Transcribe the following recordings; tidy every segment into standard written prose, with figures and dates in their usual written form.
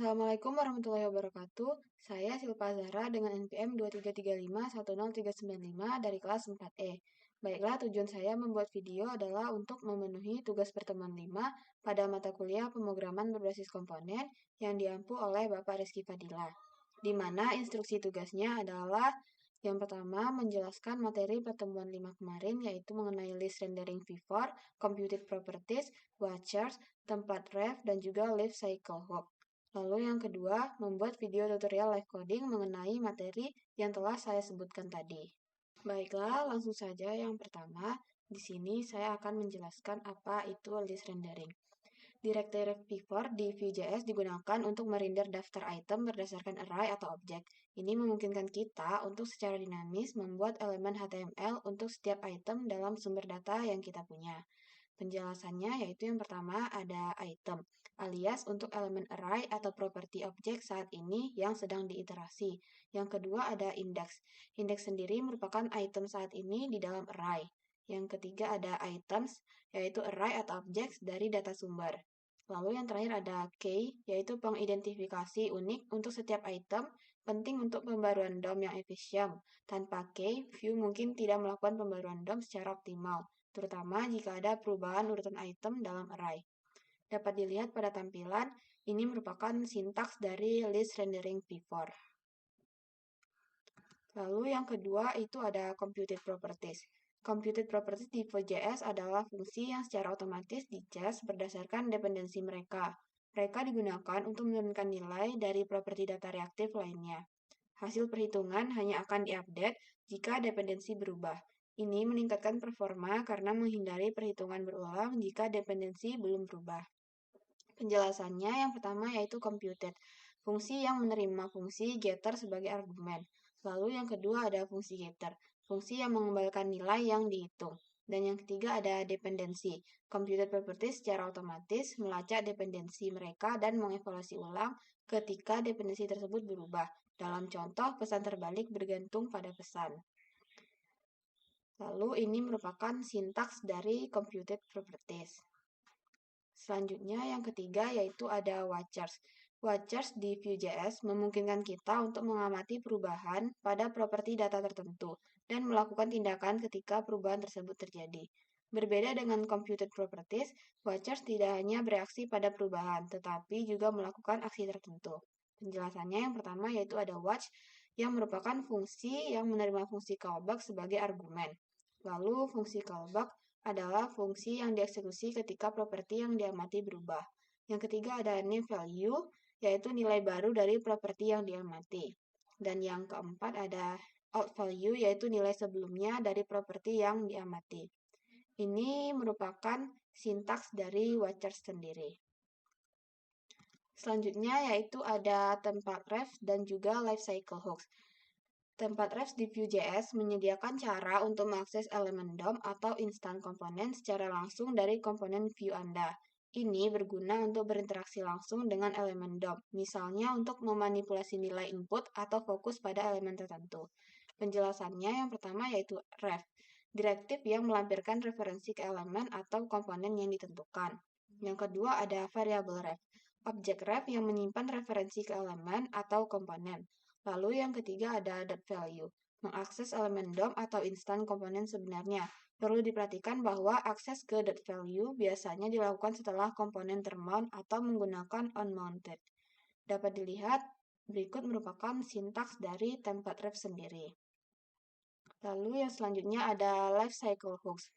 Assalamualaikum warahmatullahi wabarakatuh. Saya Silpa Zahra dengan NPM 2335103995 dari kelas 4E. Baiklah, tujuan saya membuat video adalah untuk memenuhi tugas pertemuan 5 pada mata kuliah pemrograman berbasis komponen yang diampu oleh Bapak Rizky Fadila. Di mana instruksi tugasnya adalah yang pertama menjelaskan materi pertemuan 5 kemarin, yaitu mengenai list rendering V4, computed properties, watchers, template ref, dan juga life cycle hook. Lalu yang kedua, membuat video tutorial live coding mengenai materi yang telah saya sebutkan tadi. Baiklah, langsung saja yang pertama. Di sini saya akan menjelaskan apa itu list rendering. Directory V4 di Vue.js digunakan untuk merender daftar item berdasarkan array atau objek. Ini memungkinkan kita untuk secara dinamis membuat elemen HTML untuk setiap item dalam sumber data yang kita punya. Penjelasannya yaitu yang pertama ada item, alias untuk elemen array atau properti objek saat ini yang sedang diiterasi. Yang kedua ada index. Index sendiri merupakan item saat ini di dalam array. Yang ketiga ada items, yaitu array atau objek dari data sumber. Lalu yang terakhir ada key, yaitu pengidentifikasi unik untuk setiap item, penting untuk pembaruan DOM yang efisien. Tanpa key, Vue mungkin tidak melakukan pembaruan DOM secara optimal, terutama jika ada perubahan urutan item dalam array. Dapat dilihat pada tampilan, ini merupakan sintaks dari list rendering V4. Lalu yang kedua itu ada computed properties. Computed properties di Vue.js adalah fungsi yang secara otomatis dicas berdasarkan dependensi mereka. Mereka digunakan untuk menurunkan nilai dari properti data reaktif lainnya. Hasil perhitungan hanya akan diupdate jika dependensi berubah. Ini meningkatkan performa karena menghindari perhitungan berulang jika dependensi belum berubah. Penjelasannya yang pertama yaitu computed, fungsi yang menerima fungsi getter sebagai argumen. Lalu yang kedua ada fungsi getter, fungsi yang mengembalikan nilai yang dihitung. Dan yang ketiga ada dependensi. Computed properties secara otomatis melacak dependensi mereka dan mengevaluasi ulang ketika dependensi tersebut berubah. Dalam contoh, pesan terbalik bergantung pada pesan. Lalu ini merupakan sintaks dari computed properties. Selanjutnya yang ketiga yaitu ada watchers. Watchers di Vue.js memungkinkan kita untuk mengamati perubahan pada properti data tertentu dan melakukan tindakan ketika perubahan tersebut terjadi. Berbeda dengan computed properties, watchers tidak hanya bereaksi pada perubahan, tetapi juga melakukan aksi tertentu. Penjelasannya yang pertama yaitu ada watch, yang merupakan fungsi yang menerima fungsi callback sebagai argumen. Lalu fungsi callback adalah fungsi yang dieksekusi ketika properti yang diamati berubah. Yang ketiga ada new value, yaitu nilai baru dari properti yang diamati. Dan yang keempat ada old value, yaitu nilai sebelumnya dari properti yang diamati. Ini merupakan sintaks dari watchers sendiri. Selanjutnya yaitu ada template ref dan juga lifecycle hooks. Template refs di Vue.js menyediakan cara untuk mengakses elemen DOM atau instan komponen secara langsung dari komponen Vue Anda. Ini berguna untuk berinteraksi langsung dengan elemen DOM, misalnya untuk memanipulasi nilai input atau fokus pada elemen tertentu. Penjelasannya yang pertama yaitu ref, direktif yang melampirkan referensi ke elemen atau komponen yang ditentukan. Yang kedua ada variable ref, objek ref yang menyimpan referensi ke elemen atau komponen. Lalu yang ketiga ada .value, mengakses elemen DOM atau instan komponen sebenarnya. Perlu diperhatikan bahwa akses ke .value biasanya dilakukan setelah komponen termount atau menggunakan onMounted. Dapat dilihat, berikut merupakan sintaks dari template ref sendiri. Lalu yang selanjutnya ada lifecycle hooks.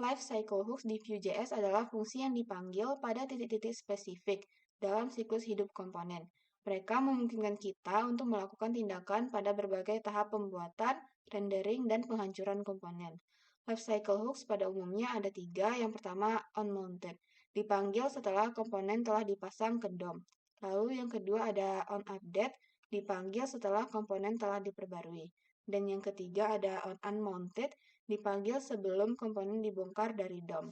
Lifecycle hooks di Vue.js adalah fungsi yang dipanggil pada titik-titik spesifik dalam siklus hidup komponen. Mereka memungkinkan kita untuk melakukan tindakan pada berbagai tahap pembuatan, rendering, dan penghancuran komponen. Lifecycle hooks pada umumnya ada 3. Yang pertama, onMounted, dipanggil setelah komponen telah dipasang ke DOM. Lalu yang kedua ada onUpdate, dipanggil setelah komponen telah diperbarui. Dan yang ketiga ada onUnmounted, dipanggil sebelum komponen dibongkar dari DOM.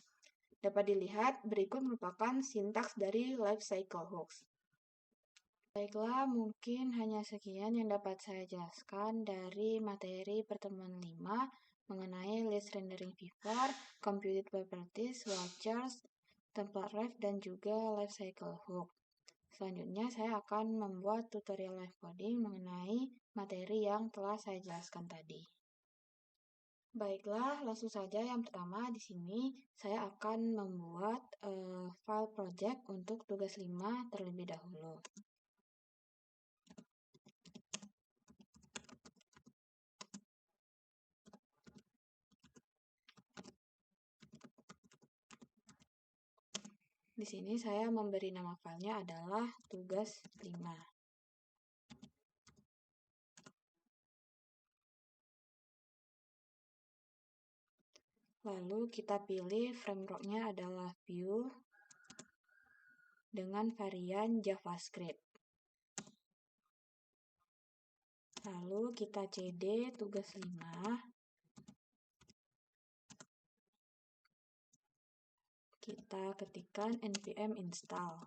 Dapat dilihat, berikut merupakan sintaks dari lifecycle hooks. Baiklah, mungkin hanya sekian yang dapat saya jelaskan dari materi pertemuan 5 mengenai list rendering V4, computed properties, watchers, template ref, dan juga lifecycle hook. Selanjutnya, saya akan membuat tutorial live coding mengenai materi yang telah saya jelaskan tadi. Baiklah, langsung saja yang pertama di sini saya akan membuat file project untuk tugas 5 terlebih dahulu. Di sini saya memberi nama filenya adalah tugas 5. Lalu kita pilih framework-nya adalah Vue dengan varian JavaScript. Lalu kita cd tugas 5. Kita ketikkan npm install.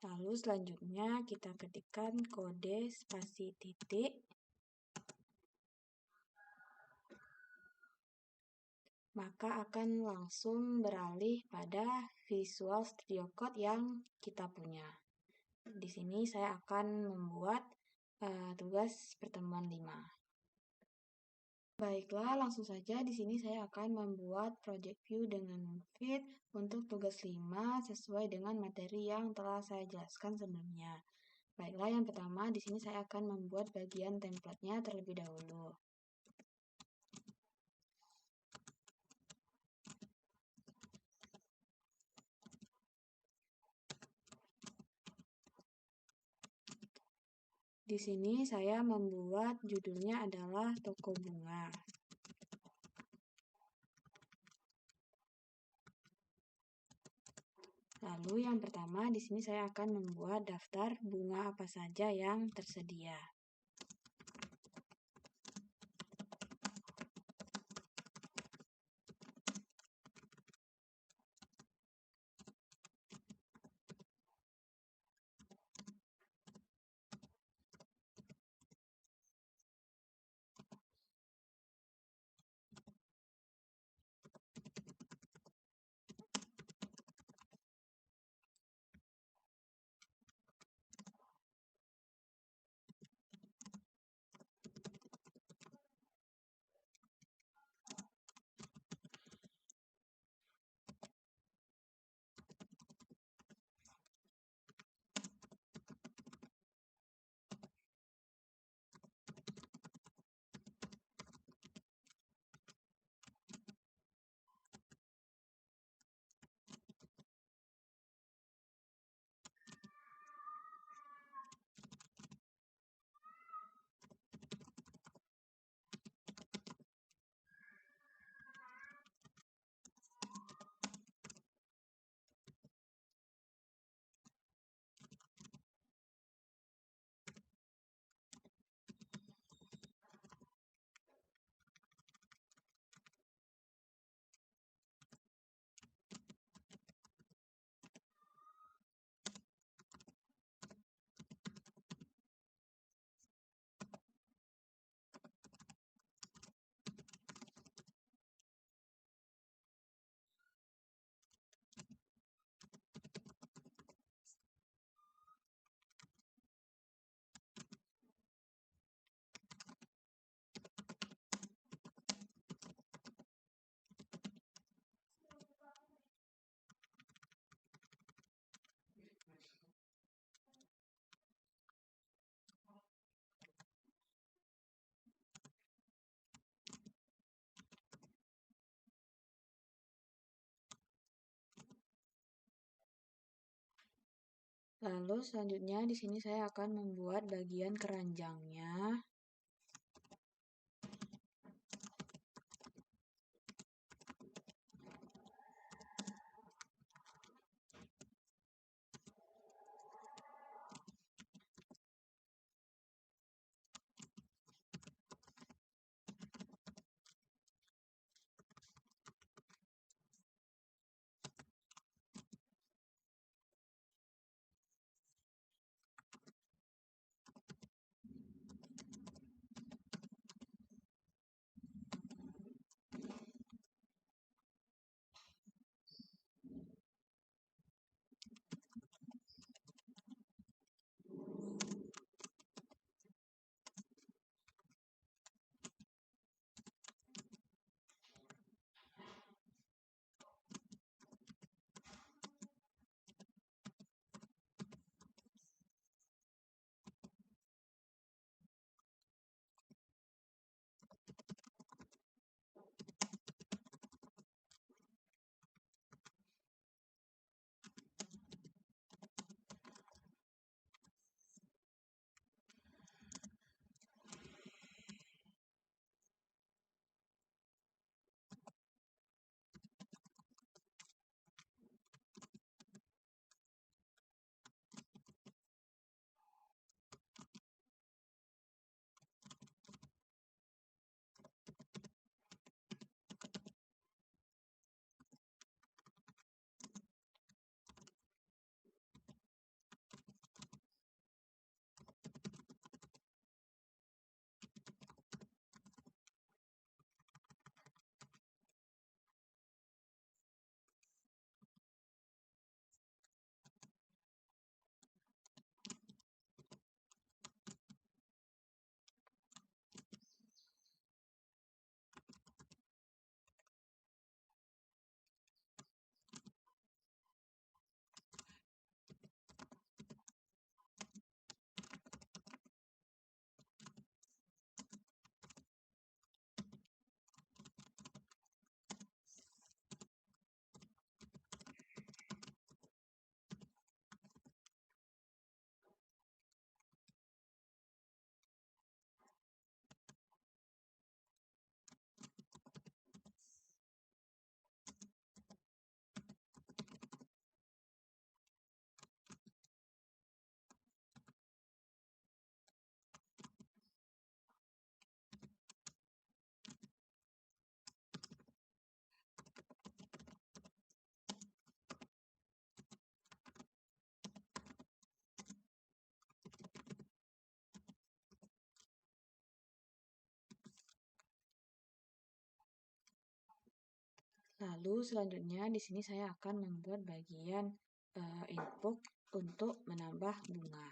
Lalu selanjutnya kita ketikkan kode spasi titik. Maka akan langsung beralih pada Visual Studio Code yang kita punya. Di sini saya akan membuat tugas pertemuan 5. Baiklah, langsung saja di sini saya akan membuat project view dengan fit untuk tugas 5 sesuai dengan materi yang telah saya jelaskan sebelumnya. Baiklah, yang pertama di sini saya akan membuat bagian template-nya terlebih dahulu. Di sini saya membuat judulnya adalah toko bunga. Lalu yang pertama di sini saya akan membuat daftar bunga apa saja yang tersedia. Lalu selanjutnya di sini saya akan membuat bagian keranjangnya. Lalu selanjutnya di sini saya akan membuat bagian input untuk menambah bunga.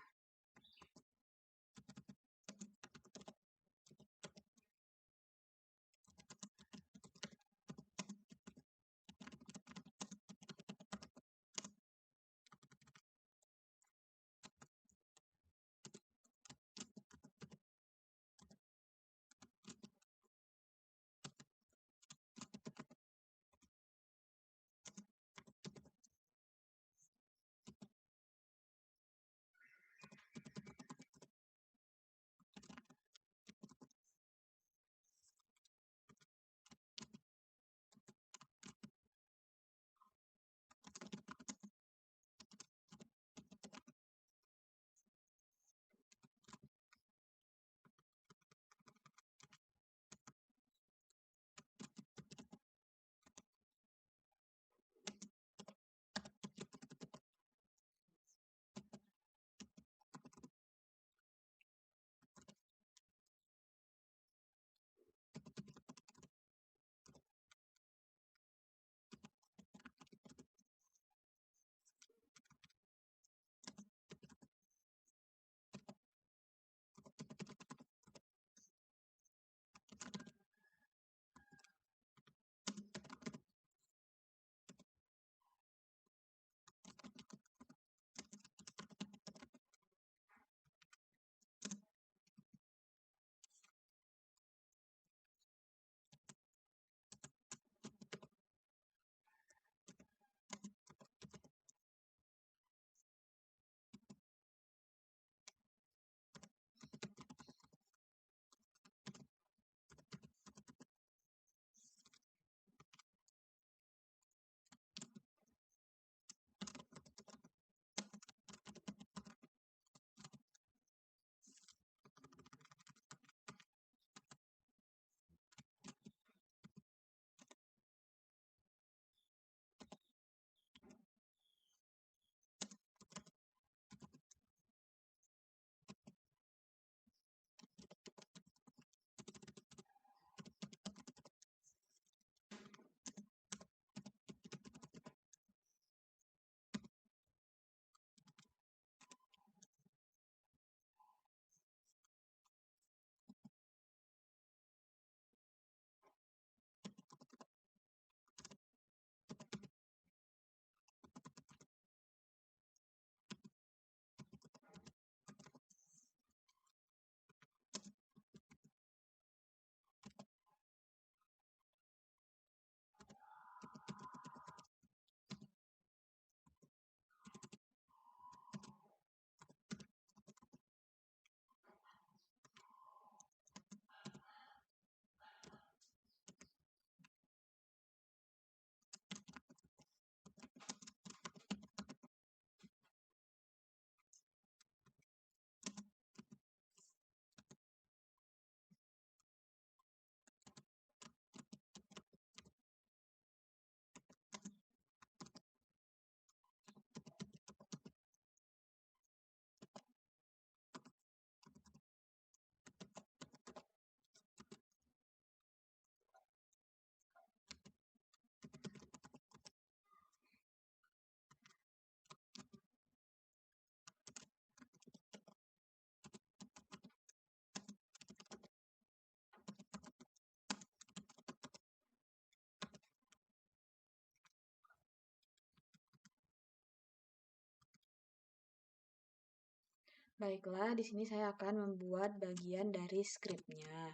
Baiklah, di sini saya akan membuat bagian dari skripnya.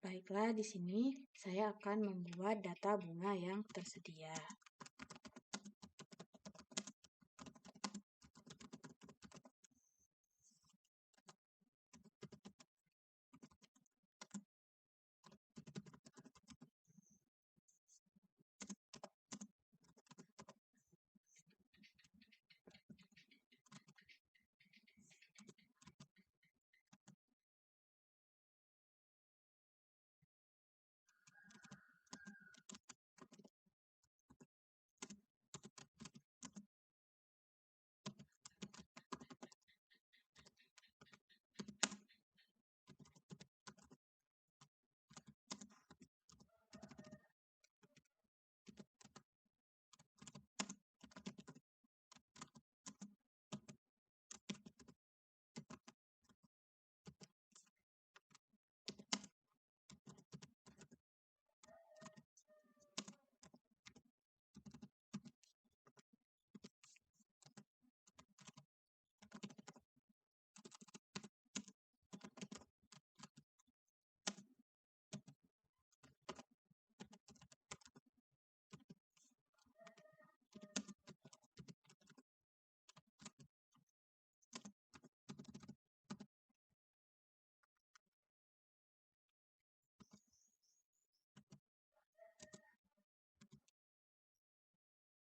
Baiklah, di sini saya akan membuat data bunga yang tersedia.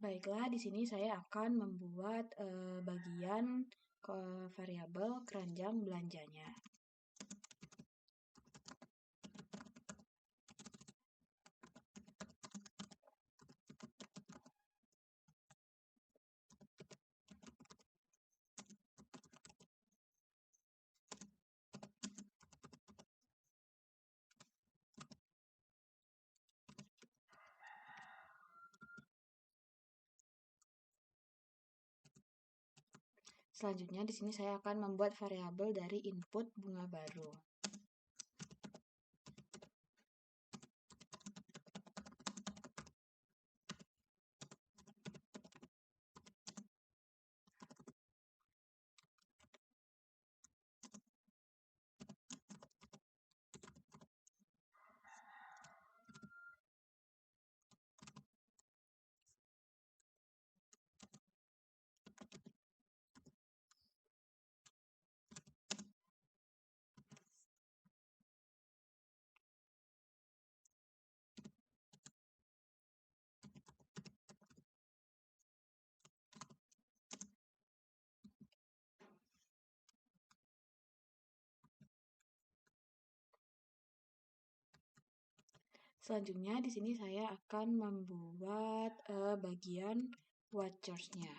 Baiklah, di sini saya akan membuat bagian variabel keranjang belanjanya. Selanjutnya, di sini saya akan membuat variabel dari input bunga baru. Selanjutnya, di sini saya akan membuat bagian watchers-nya.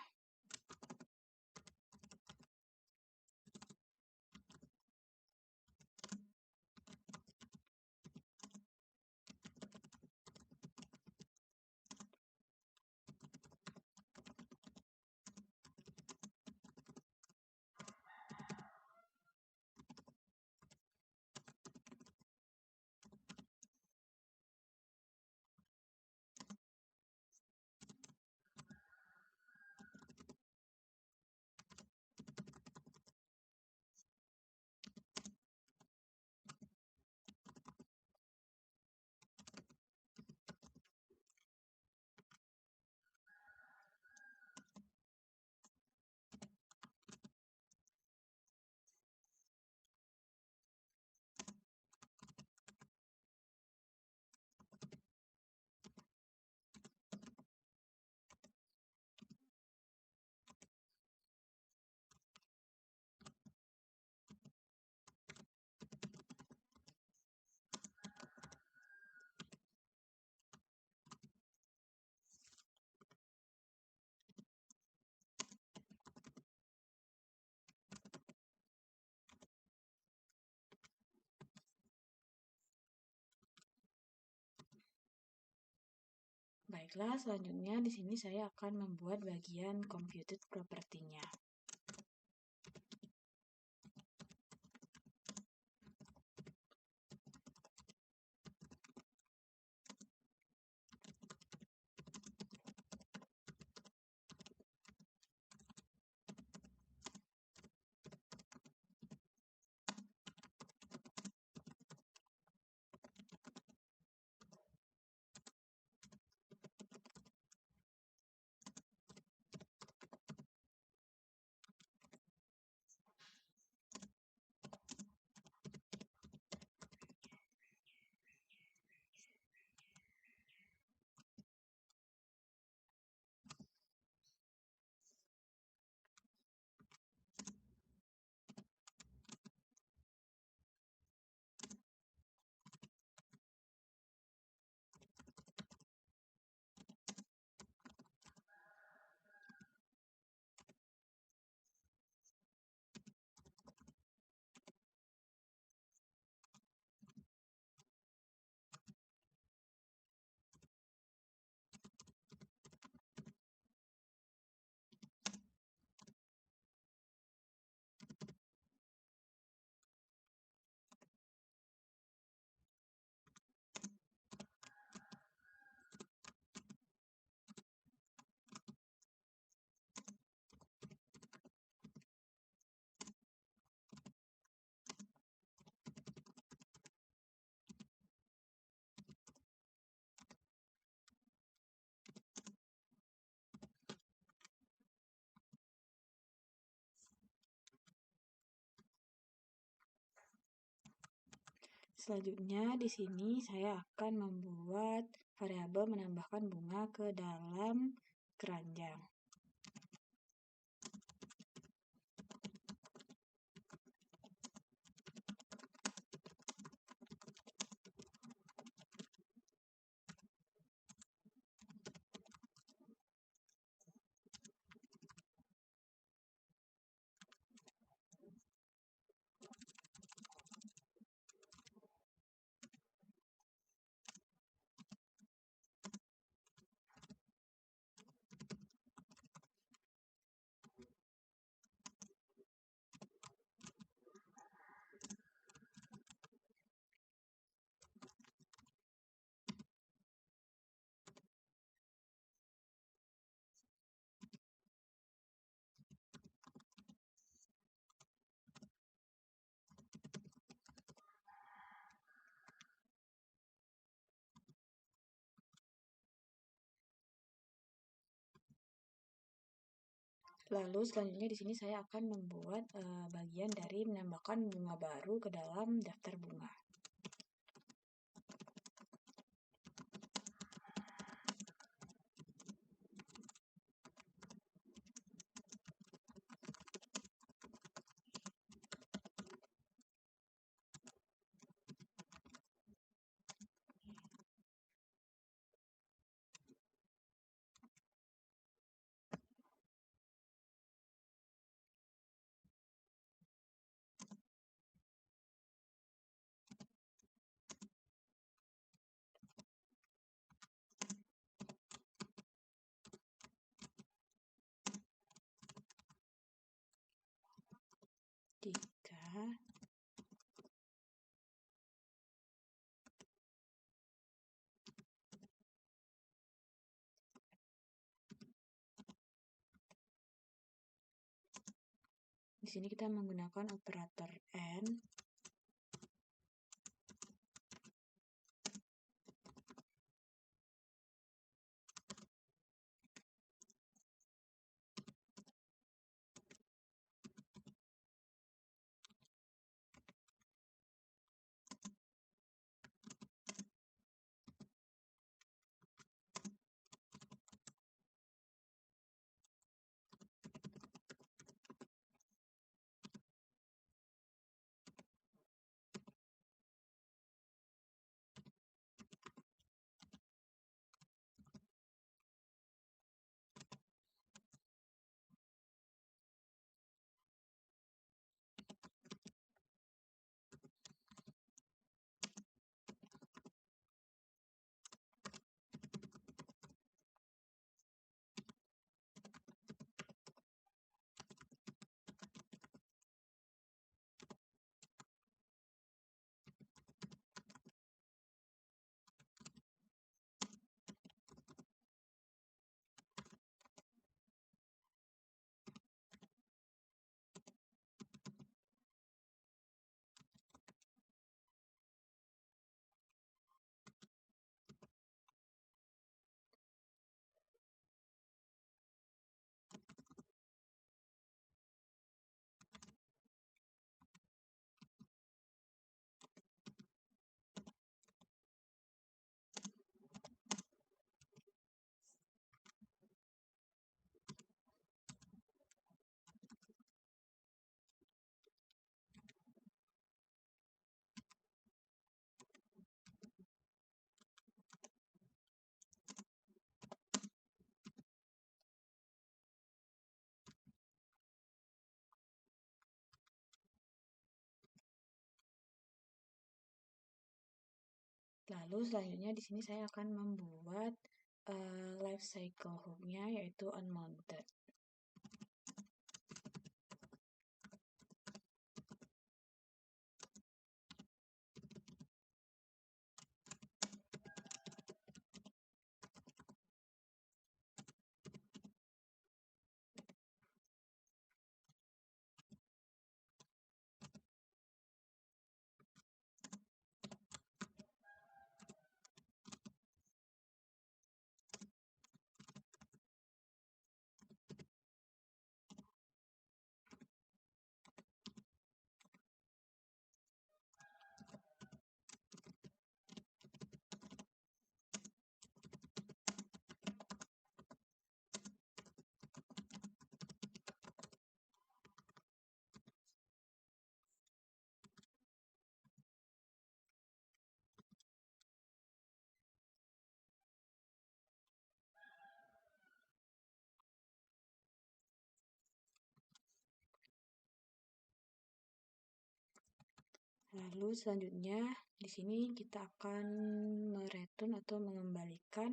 Baiklah, selanjutnya di sini saya akan membuat bagian computed property-nya. Selanjutnya di sini saya akan membuat variabel menambahkan bunga ke dalam keranjang. Lalu selanjutnya di sini saya akan membuat bagian dari menambahkan bunga baru ke dalam daftar bunga. Jika di sini kita menggunakan operator AND. Lalu selanjutnya di sini saya akan membuat life cycle hook-nya yaitu unmounted. Lalu selanjutnya di sini kita akan mereturn atau mengembalikan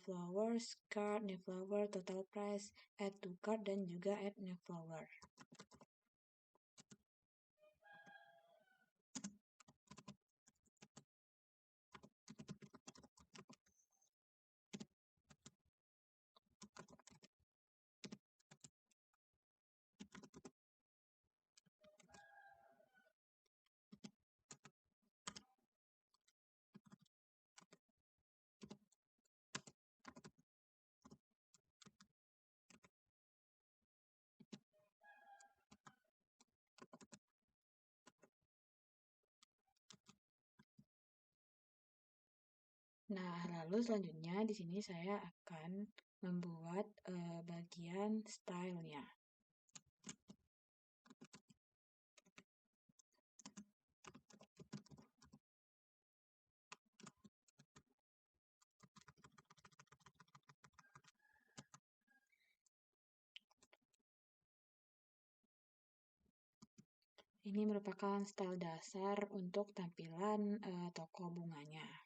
flowers, card, new flower, total price, add to cart, dan juga add new flower. Nah, lalu selanjutnya di sini saya akan membuat bagian stylenya. Ini merupakan style dasar untuk tampilan toko bunganya.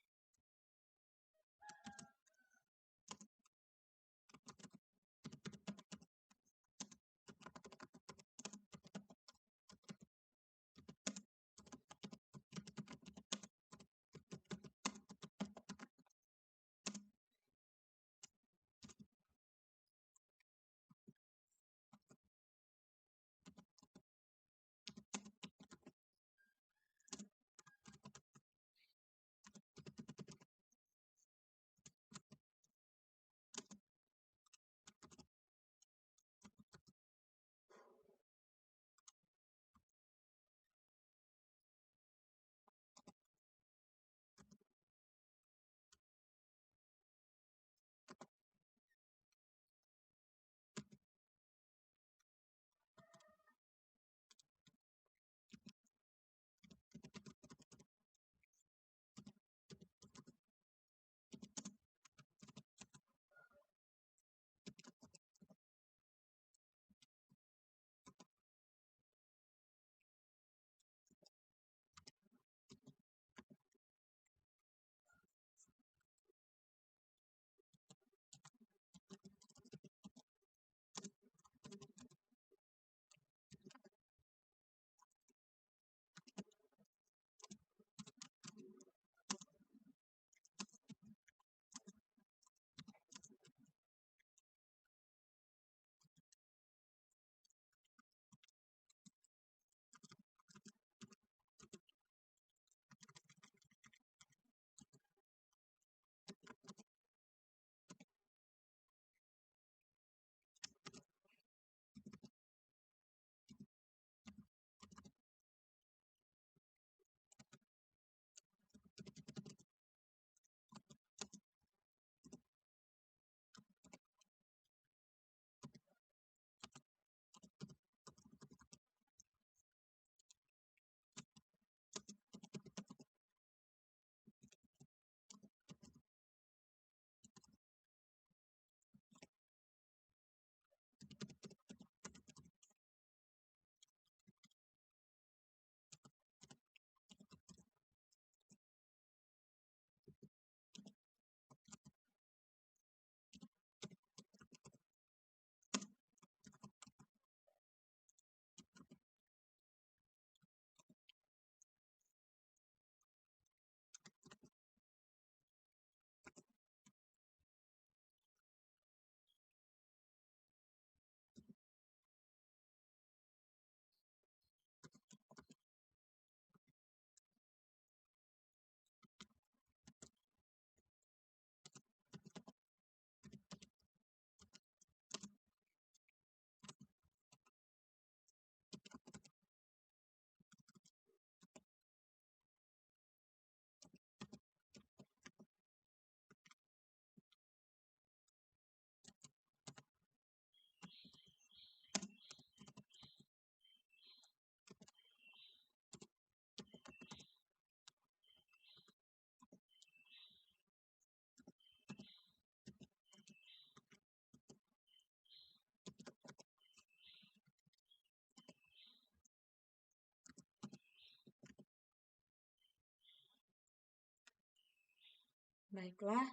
Baiklah,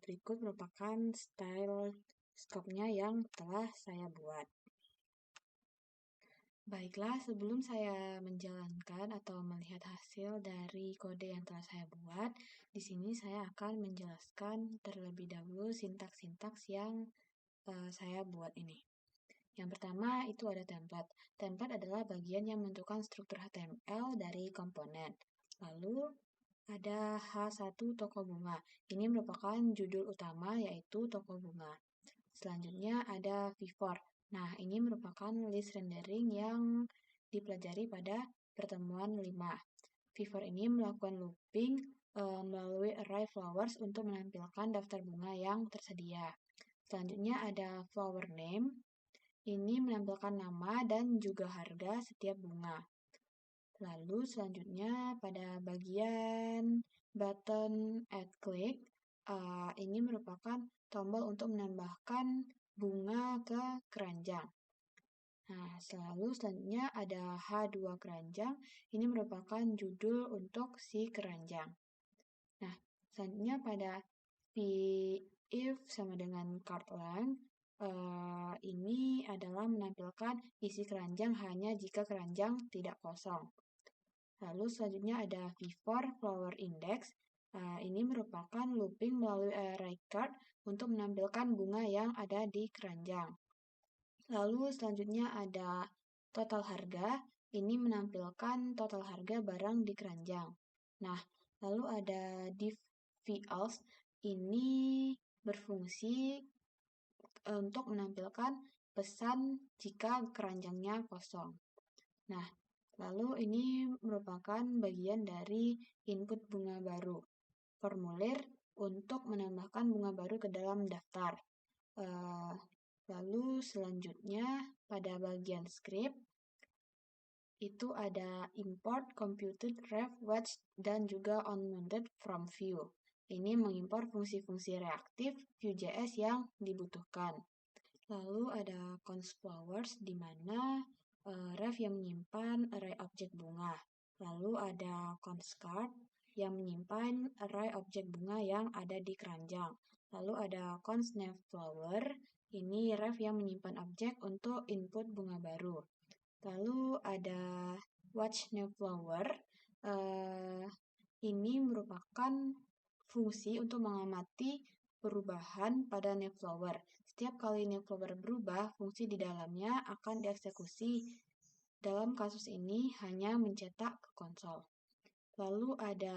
berikut merupakan style scope-nya yang telah saya buat. Baiklah, sebelum saya menjalankan atau melihat hasil dari kode yang telah saya buat, di sini saya akan menjelaskan terlebih dahulu sintaks-sintaks yang saya buat ini. Yang pertama itu ada template. Template adalah bagian yang menentukan struktur HTML dari komponen. Lalu ada H1 toko bunga. Ini merupakan judul utama yaitu toko bunga. Selanjutnya ada V4. Nah, ini merupakan list rendering yang dipelajari pada pertemuan 5. V4 ini melakukan looping melalui array flowers untuk menampilkan daftar bunga yang tersedia. Selanjutnya ada flower name. Ini menampilkan nama dan juga harga setiap bunga. Lalu selanjutnya pada bagian button add click, ini merupakan tombol untuk menambahkan bunga ke keranjang. Nah, selanjutnya ada H2 keranjang, ini merupakan judul untuk si keranjang. Nah, selanjutnya pada if sama dengan card length, ini adalah menampilkan isi keranjang hanya jika keranjang tidak kosong. Lalu selanjutnya ada V4 flower index. Ini merupakan looping melalui array card untuk menampilkan bunga yang ada di keranjang. Lalu selanjutnya ada total harga. Ini menampilkan total harga barang di keranjang. Nah, lalu ada div velse. Ini berfungsi untuk menampilkan pesan jika keranjangnya kosong. Nah, lalu ini merupakan bagian dari input bunga baru, formulir untuk menambahkan bunga baru ke dalam daftar. Lalu selanjutnya pada bagian script, itu ada import computed ref wedge dan juga onMounted from view. Ini mengimpor fungsi-fungsi reaktif Vue.js yang dibutuhkan. Lalu ada const flowers di mana ref yang menyimpan array objek bunga. Lalu ada const card yang menyimpan array objek bunga yang ada di keranjang. Lalu ada const name flower, ini ref yang menyimpan objek untuk input bunga baru. Lalu ada watch name flower, ini merupakan fungsi untuk mengamati perubahan pada name flower. Setiap kali name flower berubah, fungsi di dalamnya akan dieksekusi. Dalam kasus ini hanya mencetak ke konsol. Lalu ada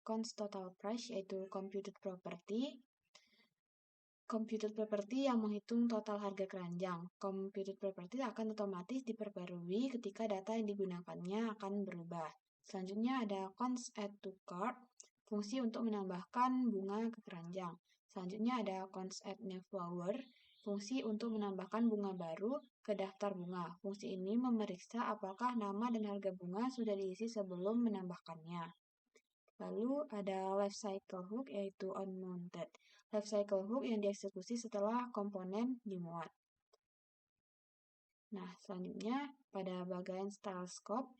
const total price yaitu computed property. Computed property yang menghitung total harga keranjang. Computed property akan otomatis diperbarui ketika data yang digunakannya akan berubah. Selanjutnya ada const add to cart, fungsi untuk menambahkan bunga ke keranjang. Selanjutnya ada const add new flower, fungsi untuk menambahkan bunga baru ke daftar bunga. Fungsi ini memeriksa apakah nama dan harga bunga sudah diisi sebelum menambahkannya. Lalu ada lifecycle hook yaitu onMounted. Lifecycle hook yang dieksekusi setelah komponen dimuat. Nah, selanjutnya pada bagian style scope,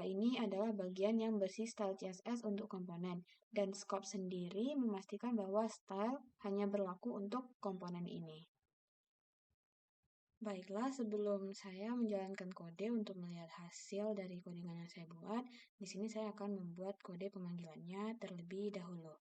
ini adalah bagian yang berisi style CSS untuk komponen. Dan scope sendiri memastikan bahwa style hanya berlaku untuk komponen ini. Baiklah, sebelum saya menjalankan kode untuk melihat hasil dari codingan yang saya buat, di sini saya akan membuat kode pemanggilannya terlebih dahulu.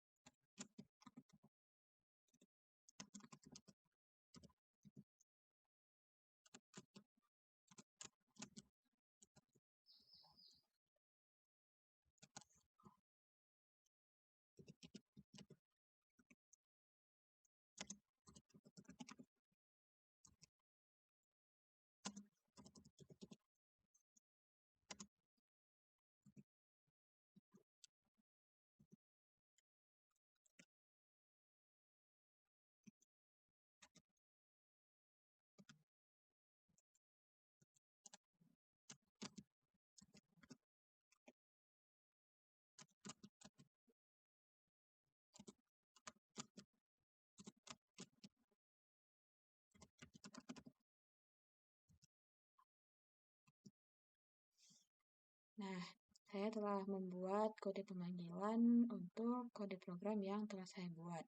Nah, Saya telah membuat kode pemanggilan untuk kode program yang telah saya buat.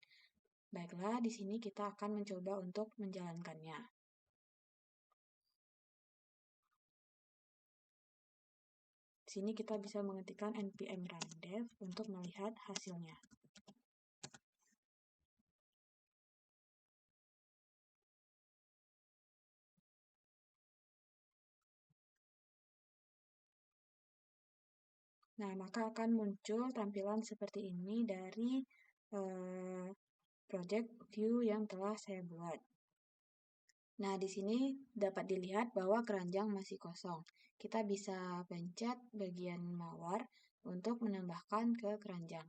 Baiklah, di sini kita akan mencoba untuk menjalankannya. Di sini kita bisa mengetikkan npm run dev untuk melihat hasilnya. Nah, maka akan muncul tampilan seperti ini dari project view yang telah saya buat. Nah, di sini dapat dilihat bahwa keranjang masih kosong. Kita bisa pencet bagian mawar untuk menambahkan ke keranjang.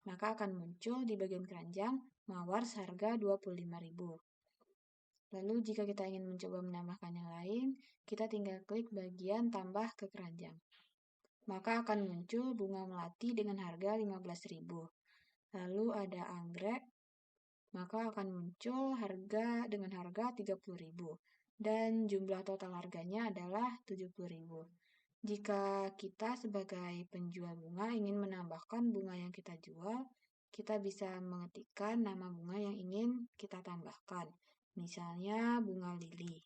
Maka akan muncul di bagian keranjang mawar seharga 25.000. Lalu jika kita ingin mencoba menambahkan yang lain, kita tinggal klik bagian tambah ke keranjang. Maka akan muncul bunga melati dengan harga 15.000. Lalu ada anggrek, maka akan muncul dengan harga 30.000. Dan jumlah total harganya adalah 70.000. Jika kita sebagai penjual bunga ingin menambahkan bunga yang kita jual, kita bisa mengetikkan nama bunga yang ingin kita tambahkan. Misalnya bunga lili.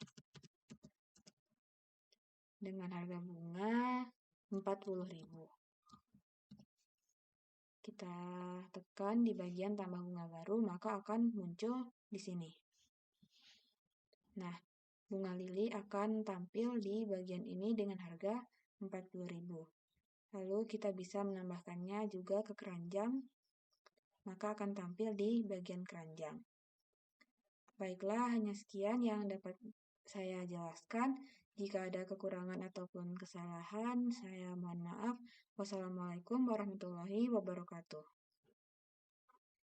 Dengan harga bunga 40.000. Kita tekan di bagian tambah bunga baru, maka akan muncul di sini. Nah, bunga lili akan tampil di bagian ini dengan harga 40.000. Lalu kita bisa menambahkannya juga ke keranjang, maka akan tampil di bagian keranjang. Baiklah, hanya sekian yang dapat saya jelaskan. Jika ada kekurangan ataupun kesalahan, saya mohon maaf. Wassalamualaikum warahmatullahi wabarakatuh.